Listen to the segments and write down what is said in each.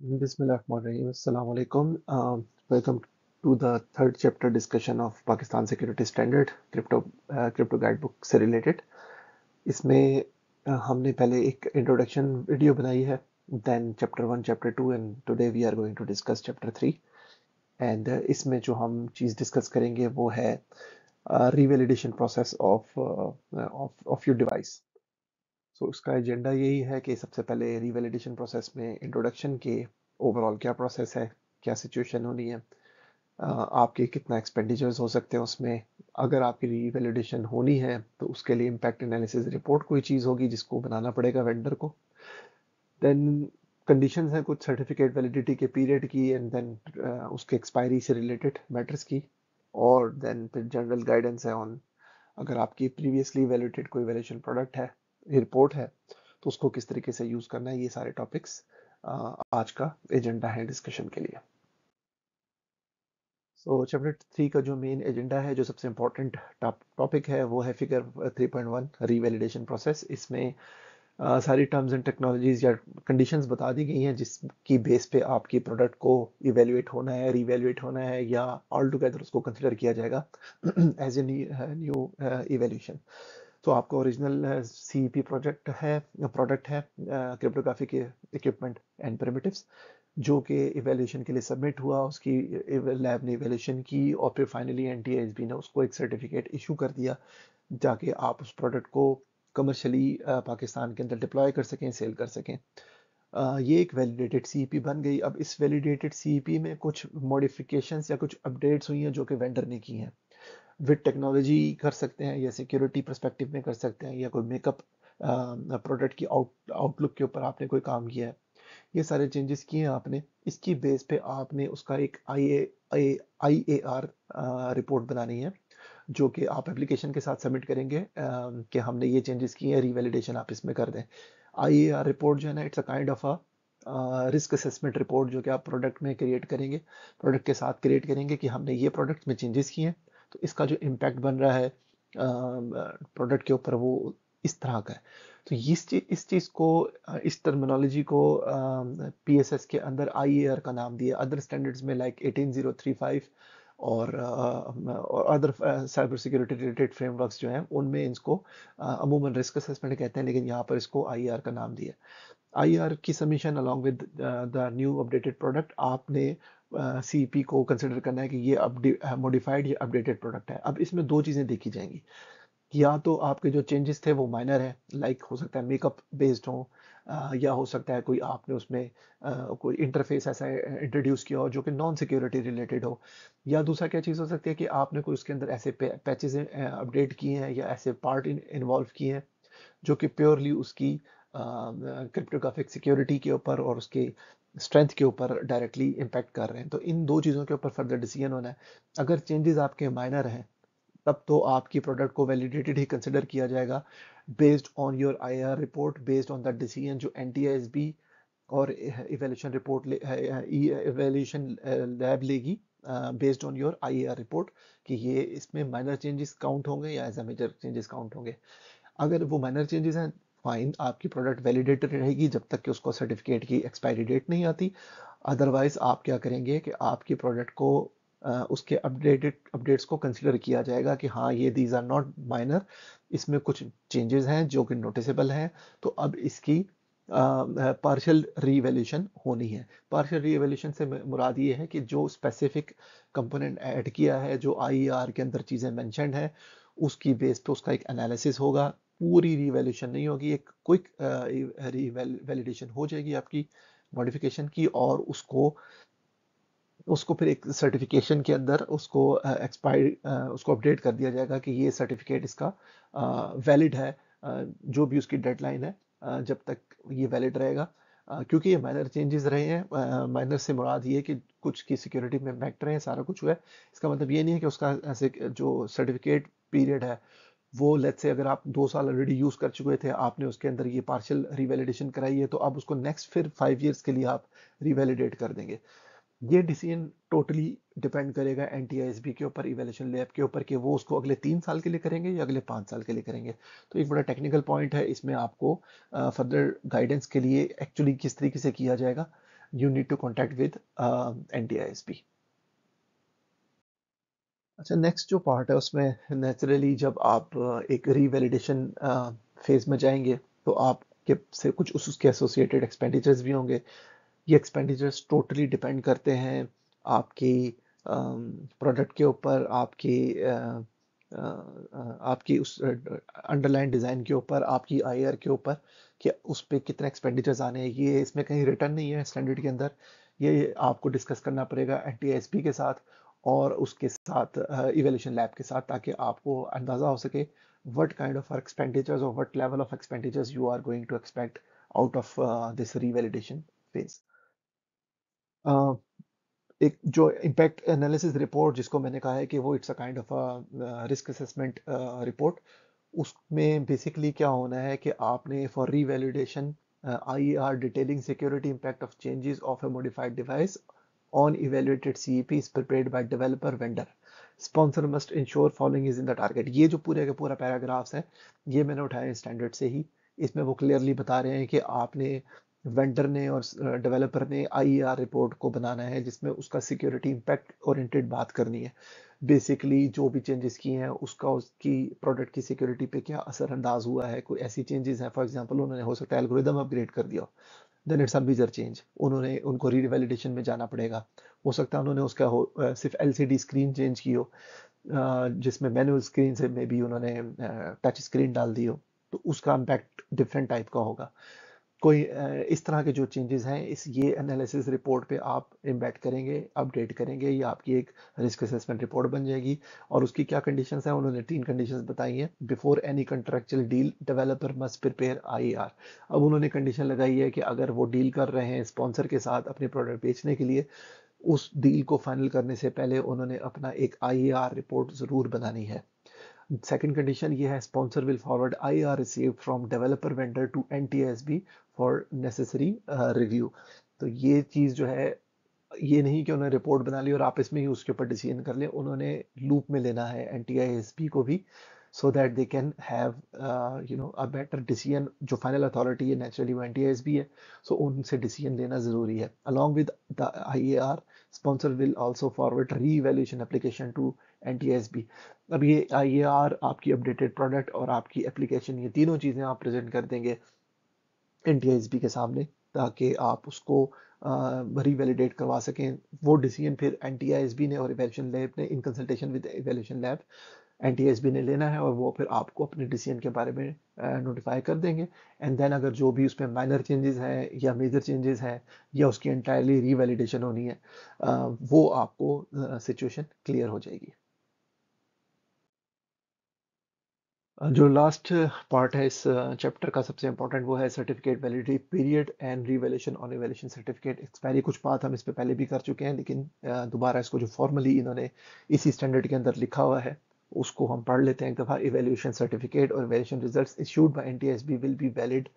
Bismillahirrahmanirrahim. Assalamu alaikum. Welcome to the third chapter discussion of Pakistan Security Standard crypto guidebook से related. इसमें हमने पहले एक introduction video बनाई है, then chapter 1, chapter 2 and today we are going to discuss chapter 3. And इसमें जो हम चीज़ डिस्कस करेंगे वो है revalidation process of your device. सो उसका एजेंडा यही है कि सबसे पहले रिवैलिडेशन प्रोसेस में इंट्रोडक्शन के ओवरऑल क्या प्रोसेस है, क्या सिचुएशन होनी है, आपके कितना एक्सपेंडिचर्स हो सकते हैं उसमें, अगर आपकी रिवैलिडेशन होनी है तो उसके लिए इम्पैक्ट एनालिसिस रिपोर्ट कोई चीज़ होगी जिसको बनाना पड़ेगा वेंडर को। देन कंडीशंस हैं कुछ सर्टिफिकेट वैलिडिटी के पीरियड की एंड देन उसके एक्सपायरी से रिलेटेड मैटर्स की, और देन फिर जनरल गाइडेंस है ऑन अगर आपकी प्रीवियसली वैलिडेटेड कोई वैल्यूएशन प्रोडक्ट है, रिपोर्ट है, तो उसको किस तरीके से यूज करना है। ये सारे टॉपिक्स आज का एजेंडा है डिस्कशन के लिए। सो चैप्टर 3 का जो मेन एजेंडा है, जो सबसे इम्पोर्टेंट टॉपिक है, वो है फिगर 3.1 रीवैलिडेशन प्रोसेस। इसमें सारी टर्म्स एंड टेक्नोलॉजीज या कंडीशंस बता दी गई हैं जिसकी बेस पे आपकी प्रोडक्ट को इवेल्युएट होना है, रीवैल्यूएट होना है, या ऑल टुगेदर उसको कंसिडर किया जाएगा एज ए न्यू इवेल्यूशन। तो आपका ओरिजिनल सीईपी प्रोडक्ट है क्रिप्टोग्राफिक इक्विपमेंट एंड प्रिमिटिव्स, जो कि इवेल्यूशन के लिए सबमिट हुआ, उसकी लैब ने इवेल्यूशन की और फिर फाइनली एनटीआईएसबी ने उसको एक सर्टिफिकेट इशू कर दिया ताकि आप उस प्रोडक्ट को कमर्शियली पाकिस्तान के अंदर डिप्लॉय कर सकें, सेल कर सकें। ये एक वैलिडेटेड सीईपी बन गई। अब इस वैलिडेटेड सीईपी में कुछ मॉडिफिकेशंस या कुछ अपडेट्स हुई हैं जो कि वेंडर ने की हैं, विद टेक्नोलॉजी कर सकते हैं या सिक्योरिटी परस्पेक्टिव में कर सकते हैं, या कोई मेकअप प्रोडक्ट की आउटलुक के ऊपर आपने कोई काम किया है, ये सारे चेंजेस किए हैं आपने। इसकी बेस पे आपने उसका एक आई ए आर रिपोर्ट बनानी है, जो कि आप एप्लीकेशन के साथ सबमिट करेंगे कि हमने ये चेंजेस किए हैं, रिवैलिडेशन आप इसमें कर दें। आई ए आर रिपोर्ट जो है ना, it's a kind of a risk assessment report जो कि आप प्रोडक्ट में क्रिएट करेंगे, प्रोडक्ट के साथ क्रिएट करेंगे कि हमने ये प्रोडक्ट में चेंजेस किए हैं, तो इसका जो इम्पैक्ट बन रहा है प्रोडक्ट के ऊपर वो इस तरह का है। तो इस चीज़ को इस टर्मिनोलॉजी को पीएसएस के अंदर आईएआर का नाम दिया। अदर स्टैंडर्ड्स में लाइक 18035 और other cyber security related frameworks जो हैं उनमें इसको अमूमन रिस्क असेसमेंट कहते हैं, लेकिन यहाँ पर इसको आईआर का नाम दिया। आईआर की submission along with the new updated product, आपने सीपी को कंसिडर करना है कि ये मॉडिफाइड या अपडेटेड प्रोडक्ट है। अब इसमें दो चीज़ें देखी जाएंगी, या तो आपके जो चेंजेस थे वो माइनर है, लाइक हो सकता है मेकअप बेस्ड हो, या हो सकता है कोई आपने उसमें कोई इंटरफेस ऐसा इंट्रोड्यूस किया हो जो कि नॉन सिक्योरिटी रिलेटेड हो, या दूसरा क्या चीज़ हो सकती है कि आपने कोई उसके अंदर ऐसे पैचेस अपडेट किए हैं या ऐसे पार्ट इन्वॉल्व किए हैं जो कि प्योरली उसकी क्रिप्टोग्राफिक सिक्योरिटी के ऊपर और उसके स्ट्रेंथ के ऊपर डायरेक्टली इम्पैक्ट कर रहे हैं। तो इन दो चीज़ों के ऊपर फर्दर डिसीजन होना है। अगर चेंजेस आपके माइनर हैं तब तो आपकी प्रोडक्ट को वैलिडेटेड ही कंसिडर किया जाएगा based on your IR report, based on the decision जो एनटीआईएसबी और इवैल्यूएशन रिपोर्ट इवैल्यूएशन लैब लेगी based on your IR report, कि ये इसमें माइनर चेंजेस काउंट होंगे या as a major changes count होंगे। अगर वो माइनर चेंजेस हैं, फाइन, आपकी प्रोडक्ट वैलिडेटेड रहेगी जब तक कि उसको सर्टिफिकेट की एक्सपायरी डेट नहीं आती। अदरवाइज आप क्या करेंगे कि आपकी प्रोडक्ट को उसके अपडेट्स को कंसिडर किया जाएगा कि हाँ ये दीज आर नॉट माइनर, इसमें कुछ चेंजेस हैं जो कि नोटिसेबल हैं, तो अब इसकी पार्शियल रीवैल्यूएशन होनी है। पार्शियल रीवैल्यूएशन से मुराद ये है कि जो स्पेसिफिक कंपोनेंट ऐड किया है, जो आईआर के अंदर चीज़ें मेंशन्ड है, उसकी बेस पे उसका एक एनालिसिस होगा। पूरी रीवैल्यूएशन नहीं होगी, एक क्विक रीवैलिडेशन हो जाएगी आपकी मॉडिफिकेशन की, और उसको उसको फिर एक सर्टिफिकेशन के अंदर उसको उसको अपडेट कर दिया जाएगा कि ये सर्टिफिकेट इसका वैलिड है। जो भी उसकी डेडलाइन है, जब तक ये वैलिड रहेगा। क्योंकि ये माइनर चेंजेस रहे हैं, माइनर से मुराद ये है कि कुछ की सिक्योरिटी में इम्पैक्ट रहे हैं, सारा कुछ हुआ है। इसका मतलब ये नहीं है कि उसका ऐसे जो सर्टिफिकेट पीरियड है वो, लेट्स से अगर आप 2 साल ऑलरेडी यूज कर चुके थे, आपने उसके अंदर ये पार्शियल रिवैलिडेशन कराई है, तो अब उसको नेक्स्ट फिर 5 ईयर्स के लिए आप रिवैलिडेट कर देंगे। ये डिसीजन टोटली डिपेंड करेगा एनटीआईएसबी के ऊपर, इवैल्यूएशन लैब के ऊपर, कि वो उसको अगले 3 साल के लिए करेंगे या अगले 5 साल के लिए करेंगे। तो एक बड़ा टेक्निकल पॉइंट है, इसमें आपको फर्दर गाइडेंस के लिए एक्चुअली किस तरीके से किया जाएगा, you need to contact with NTISB. अच्छा, नेक्स्ट जो पार्ट है उसमें नेचुरली जब आप एक रीवैलिडेशन फेज में जाएंगे तो आपके से कुछ उसके एसोसिएटेड एक्सपेंडिचर्स भी होंगे। ये एक्सपेंडिचर्स टोटली डिपेंड करते हैं आपकी प्रोडक्ट के ऊपर, आपकी उस अंडरलाइन डिज़ाइन के ऊपर, आपकी आईआर के ऊपर, कि उस पे कितने एक्सपेंडिचर्स आने हैं। ये इसमें कहीं रिटर्न नहीं है स्टैंडर्ड के अंदर, ये आपको डिस्कस करना पड़ेगा एनटीआईएसपी के साथ और उसके साथ इवैल्यूएशन लैब के साथ, ताकि आपको अंदाज़ा हो सके what kind of expenditures or what level of expenditures you are going to expect out of this revalidation phase. एक जो इम्पैक्ट एनालिसिस रिपोर्ट जिसको मैंने कहा है कि वो it's a kind of risk assessment report, उसमें बेसिकली क्या होना है कि आपने for revalidation IER detailing security impact of changes of a modified device on evaluated CEP is prepared by developer vendor. Sponsor must ensure following is in the target. ये जो पूरे का पूरा पैराग्राफ्स है, ये मैंने उठाए स्टैंडर्ड से ही। इसमें वो क्लियरली बता रहे हैं कि आपने वेंडर ने और डेवलपर ने आईईआर रिपोर्ट को बनाना है जिसमें उसका सिक्योरिटी इम्पैक्ट ओरिएंटेड बात करनी है। बेसिकली जो भी चेंजेस किए हैं उसका उसकी प्रोडक्ट की सिक्योरिटी पे क्या असर अंदाज हुआ है, कोई ऐसी चेंजेस हैं, फॉर एग्जांपल उन्होंने हो सकता है एल्गोरिदम अपग्रेड कर दिया, then it's a major change, उन्होंने उनको रीवैलिडेशन में जाना पड़ेगा। हो सकता है उन्होंने उसका सिर्फ एलसीडी स्क्रीन चेंज की हो, जिसमें मैनुअल स्क्रीन से में भी उन्होंने टच स्क्रीन डाल दी हो, तो उसका इम्पैक्ट डिफरेंट टाइप का होगा। कोई इस तरह के जो चेंजेस हैं इस ये एनालिसिस रिपोर्ट पे आप एम्बेड करेंगे, अपडेट करेंगे, ये आपकी एक रिस्क असेसमेंट रिपोर्ट बन जाएगी। और उसकी क्या कंडीशंस हैं, उन्होंने 3 कंडीशंस बताई हैं। Before any contractual deal developer must prepare IR. अब उन्होंने कंडीशन लगाई है कि अगर वो डील कर रहे हैं स्पॉन्सर के साथ अपने प्रोडक्ट बेचने के लिए, उस डील को फाइनल करने से पहले उन्होंने अपना एक आईआर रिपोर्ट जरूर बनानी है। सेकंड कंडीशन ये है, sponsor will forward IR received from developer vendor to NTSB for necessary review. तो ये चीज़ जो है, ये नहीं कि उन्होंने रिपोर्ट बना ली और आप इसमें ही उसके ऊपर डिसीजन कर लें, उन्होंने लूप में लेना है एनटीआईएसबी को भी, so that they can have a better decision. जो फाइनल अथॉरिटी है नेचुरली वो एनटीआईएसबी है, सो उनसे डिसीजन लेना ज़रूरी है। Along with the IAR, sponsor will also forward reevaluation application to NTSB. अब ये आईएआर, आपकी अपडेटेड प्रोडक्ट और आपकी एप्लीकेशन, ये तीनों चीज़ें आप प्रेजेंट कर देंगे एनटीआईएसबी के सामने, ताकि आप उसको रीवैलिडेट करवा सकें। वो डिसीजन फिर एनटीआईएसबी ने और इवैल्यूएशन लैब ने in consultation with evaluation lab NTSB ने लेना है, और वो फिर आपको अपने डिसीजन के बारे में नोटिफाई कर देंगे। एंड देन अगर जो भी उसमें माइनर चेंजेस हैं या मेजर चेंजेस हैं या उसकी एंटायरली रीवैलिडेशन होनी है, वो आपको सिचुएशन क्लियर हो जाएगी। जो लास्ट पार्ट है इस चैप्टर का सबसे इम्पोर्टेंट, वो है certificate validity period and revaluation on evaluation certificate expiry. कुछ बात हम इस पे पहले भी कर चुके हैं, लेकिन दोबारा इसको जो फॉर्मली इन्होंने इसी स्टैंडर्ड के अंदर लिखा हुआ है उसको हम पढ़ लेते हैं एक दफ़ा। इवैल्यूएशन सर्टिफिकेट और evaluation results issued by NTSB will be valid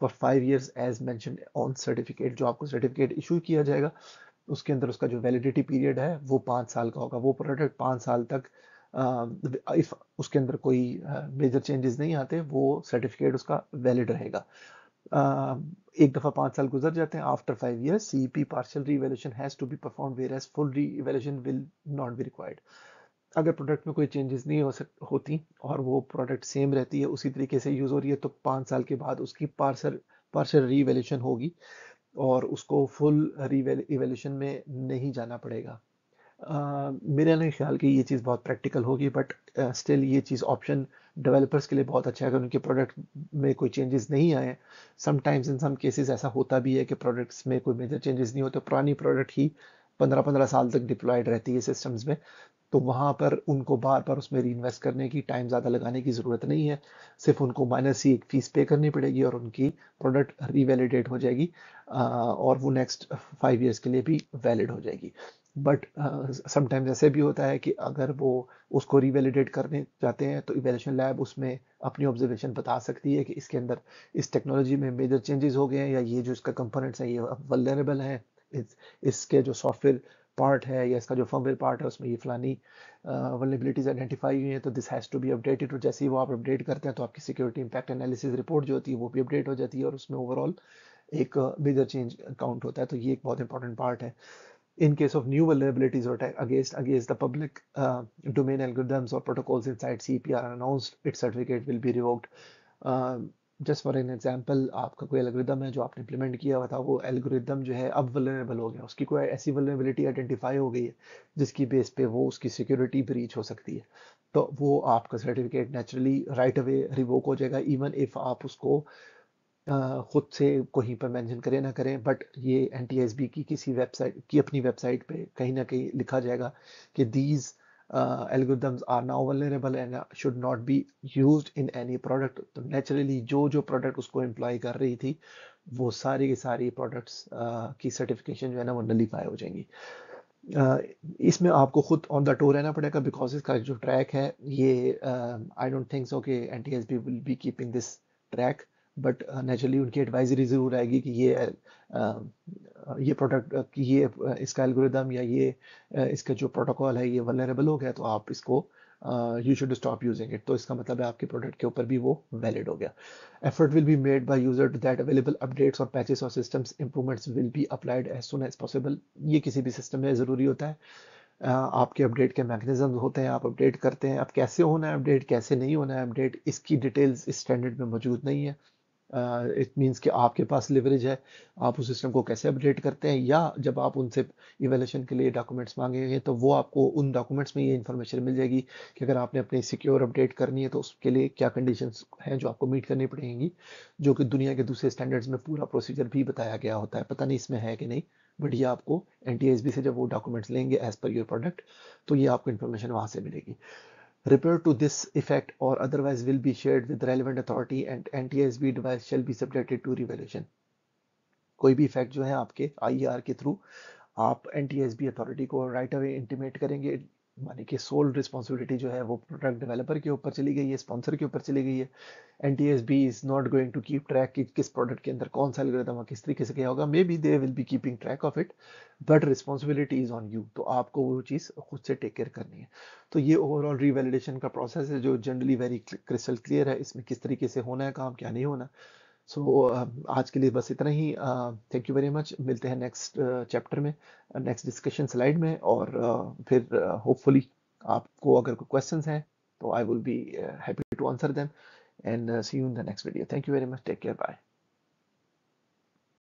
for 5 years as mentioned on certificate. जो आपको सर्टिफिकेट इशू किया जाएगा उसके अंदर उसका जो वैलिडिटी पीरियड है वो 5 साल का होगा। वो प्रोडक्ट 5 साल तक, इफ उसके अंदर कोई मेजर चेंजेस नहीं आते, वो सर्टिफिकेट उसका वैलिड रहेगा। एक दफ़ा 5 साल गुजर जाते हैं, after 5 years CEP partial revaluation has to be perform whereas full revaluation will not be required. अगर प्रोडक्ट में कोई चेंजेस नहीं होती और वो प्रोडक्ट सेम रहती है, उसी तरीके से यूज़ हो रही है, तो 5 साल के बाद उसकी पार्शियल पार्शियल रीवैल्यूएशन होगी और उसको फुल इवैल्यूएशन में नहीं जाना पड़ेगा। मेरा नहीं ख्याल कि ये चीज़ बहुत प्रैक्टिकल होगी, बट स्टिल ये चीज़ ऑप्शन डेवलपर्स के लिए बहुत अच्छा है अगर उनके प्रोडक्ट में कोई चेंजेस नहीं आए। समटाइम्स इन सम केसेस ऐसा होता भी है कि प्रोडक्ट्स में कोई मेजर चेंजेस नहीं होते, पुरानी प्रोडक्ट ही 15-15 साल तक डिप्लॉयड रहती है सिस्टम्स में, तो वहाँ पर उनको बार बार उसमें री इन्वेस्ट करने की, टाइम ज़्यादा लगाने की ज़रूरत नहीं है। सिर्फ उनको माइनर सी एक फ़ीस पे करनी पड़ेगी और उनकी प्रोडक्ट रीवैलिडेट हो जाएगी, और वो नेक्स्ट 5 years के लिए भी वैलिड हो जाएगी। बट समटाइम्स ऐसे भी होता है कि अगर वो उसको रीवैलिडेट करने जाते हैं तो इवैल्यूएशन लैब उसमें अपनी ऑब्जर्वेशन बता सकती है कि इसके अंदर इस टेक्नोलॉजी में मेजर चेंजेस हो गए हैं, या ये जो इसका कंपोनेंट्स हैं ये वल्नरेबल हैं, इसके जो सॉफ्टवेयर पार्ट है या इसका जो फर्मवेयर पार्ट है उसमें ये फलानी वल्नरेबिलिटीज आइडेंटिफाई हुई हैं, तो this has to be updated. और जैसे ही वो आप अपडेट करते हैं तो आपकी सिक्योरिटी इंपैक्ट एनालिसिस रिपोर्ट जो होती है वो भी अपडेट हो जाती है और उसमें ओवरऑल एक मेजर चेंज काउंट होता है। तो ये एक बहुत इंपॉर्टेंट पार्ट है। In case of new vulnerabilities or attack against the public domain algorithms or protocols inside CP are announced, its certificate will be revoked. Just for an example, आपका कोई algorithm है जो आपने इम्प्लीमेंट किया हुआ था, वो एल्गोरिदम जो है अब वल्नरेबल हो गया, उसकी कोई ऐसी वल्नरेबिलिटी आइडेंटिफाई हो गई है जिसकी बेस पे वो उसकी सिक्योरिटी ब्रीच हो सकती है, तो वो आपका certificate naturally right away revoke हो जाएगा, इवन इफ आप उसको खुद से कहीं पर मेंशन करें ना करें। बट ये NTSB की किसी वेबसाइट की अपनी वेबसाइट पे कहीं ना कहीं लिखा जाएगा कि these algorithms are now vulnerable and should not be used in any product। तो नेचुरली जो प्रोडक्ट उसको एम्प्लॉय कर रही थी वो सारी की सारी प्रोडक्ट्स की सर्टिफिकेशन जो है ना वो नलीफाई हो जाएंगी। इसमें आपको खुद ऑन द टो रहना पड़ेगा, बिकॉज इसका जो ट्रैक है ये आई डोंट थिंक सो कि NTSB will be keeping this track, but naturally उनकी एडवाइजरी ज़रूर आएगी कि ये प्रोडक्ट कि ये इसका एल्गोरिदम या ये इसका जो प्रोटोकॉल है ये वल्नरेबल हो गया, तो आप इसको you should stop using it. तो इसका मतलब है आपके प्रोडक्ट के ऊपर भी वो वैलिड हो गया। Effort will be made by user that available updates और पैचेस और systems improvements will be applied as soon as possible. ये किसी भी सिस्टम में ज़रूरी होता है। आपके अपडेट के मैकेनिज्म होते हैं, आप अपडेट करते हैं, अब कैसे होना है अपडेट, कैसे नहीं होना है अपडेट, इसकी डिटेल्स इस स्टैंडर्ड में मौजूद नहीं है। इट मीन्स कि आपके पास लिवरेज है, आप उस सिस्टम को कैसे अपडेट करते हैं, या जब आप उनसे इवेल्यूशन के लिए डॉक्यूमेंट्स मांगेंगे तो वो आपको उन डॉक्यूमेंट्स में ये इन्फॉर्मेशन मिल जाएगी कि अगर आपने अपनी सिक्योर अपडेट करनी है तो उसके लिए क्या कंडीशंस हैं जो आपको मीट करनी पड़ेंगी, जो कि दुनिया के दूसरे स्टैंडर्ड्स में पूरा प्रोसीजर भी बताया गया होता है। पता नहीं इसमें है कि नहीं, बट ये आपको NTSB से जब वो डॉक्यूमेंट्स लेंगे एज पर योर प्रोडक्ट, तो ये आपको इन्फॉर्मेशन वहाँ से मिलेगी। Repair to this effect or otherwise will be shared with relevant authority and NTSB device shall be subjected to revaluation। कोई भी इफेक्ट जो है आपके IER के थ्रू आप NTSB अथॉरिटी को राइट अवे इंटीमेट करेंगे, माने कि सोल रिस्पॉन्सिबिलिटी जो है वो प्रोडक्ट डेवलपर के ऊपर चली गई है, स्पॉन्सर के ऊपर चली गई है। NTSB is not going to keep track कि किस प्रोडक्ट के अंदर कौन सा एल्गोरिथम किस तरीके से किया होगा, may be they will be keeping track of it, but responsibility is on you, तो आपको वो चीज़ खुद से टेक केयर करनी है। तो ये ओवरऑल रिवैलिडेशन का प्रोसेस है जो जनरली वेरी क्रिस्टल क्लियर है, इसमें किस तरीके से होना है काम, क्या नहीं होना। सो आज के लिए बस इतना ही। थैंक यू वेरी मच, मिलते हैं नेक्स्ट चैप्टर में, नेक्स्ट डिस्कशन स्लाइड में, और फिर होपफुली आपको अगर कोई क्वेश्चंस हैं तो I will be happy to answer them, and see you in the next video. Thank you very much, take care, bye.